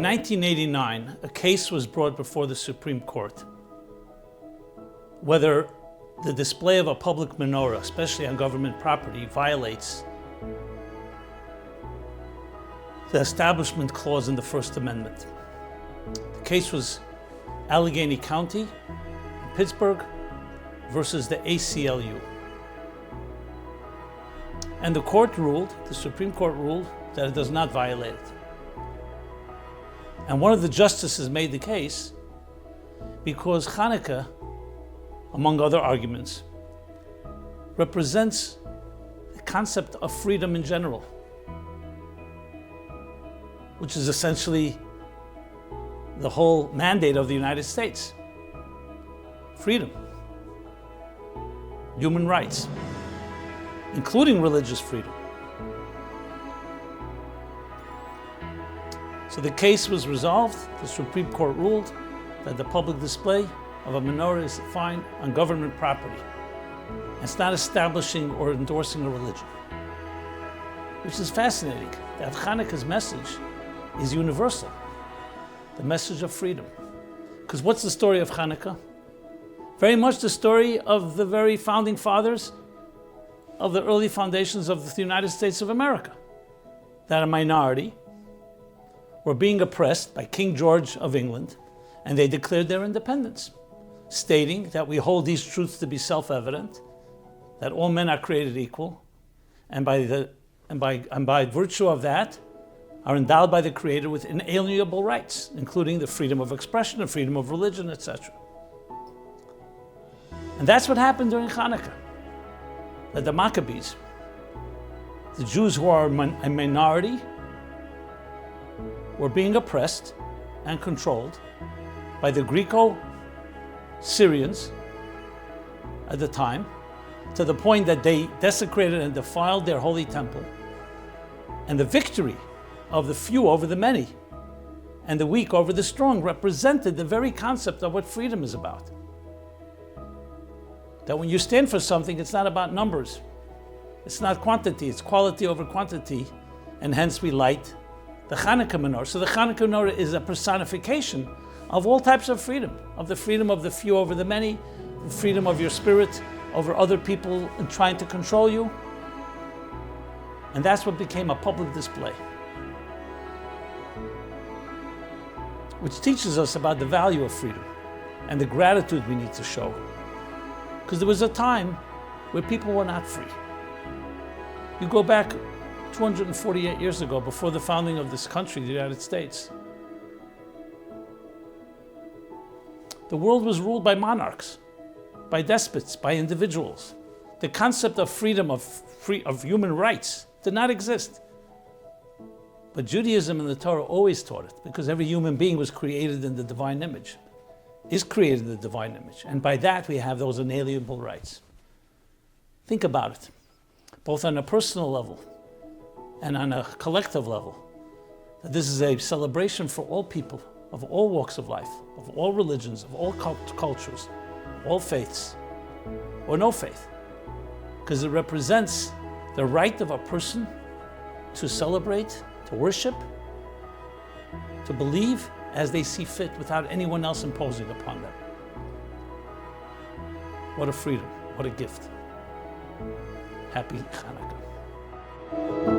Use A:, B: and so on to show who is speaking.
A: 1989, a case was brought before the Supreme Court whether the display of a public menorah, especially on government property, violates the Establishment Clause in the First Amendment. The case was Allegheny County, Pittsburgh, versus the ACLU. And the Supreme Court ruled that it does not violate it. And one of the justices made the case because Chanukah, among other arguments, represents the concept of freedom in general, which is essentially the whole mandate of the United States. Freedom, human rights, including religious freedom. So the case was resolved. The Supreme Court ruled that the public display of a menorah is fine on government property. It's not establishing or endorsing a religion, which is fascinating. That Chanukah's message is universal, the message of freedom. Because what's the story of Chanukah? Very much the story of the very founding fathers of the early foundations of the United States of America, that a minority were being oppressed by King George of England, and they declared their independence, stating that we hold these truths to be self-evident, that all men are created equal, and by virtue of that, are endowed by the Creator with inalienable rights, including the freedom of expression, the freedom of religion, etc. And that's what happened during Chanukah. That the Maccabees, the Jews who are a minority, were being oppressed and controlled by the Greco-Syrians at the time, to the point that they desecrated and defiled their holy temple. And the victory of the few over the many and the weak over the strong represented the very concept of what freedom is about. That when you stand for something, it's not about numbers. It's not quantity, it's quality over quantity, and hence we light the Chanukah menorah. So the Chanukah menorah is a personification of all types of freedom, of the freedom of the few over the many, the freedom of your spirit over other people trying to control you. And that's what became a public display, which teaches us about the value of freedom and the gratitude we need to show. Because there was a time where people were not free. You go back 248 years ago, before the founding of this country, the United States. The world was ruled by monarchs, by despots, by individuals. The concept of freedom, of human rights, did not exist. But Judaism and the Torah always taught it, because every human being was created in the divine image, is created in the divine image. And by that we have those inalienable rights. Think about it, both on a personal level and on a collective level, that this is a celebration for all people, of all walks of life, of all religions, of all cultures, all faiths, or no faith. Because it represents the right of a person to celebrate, to worship, to believe as they see fit without anyone else imposing upon them. What a freedom, what a gift. Happy Chanukah.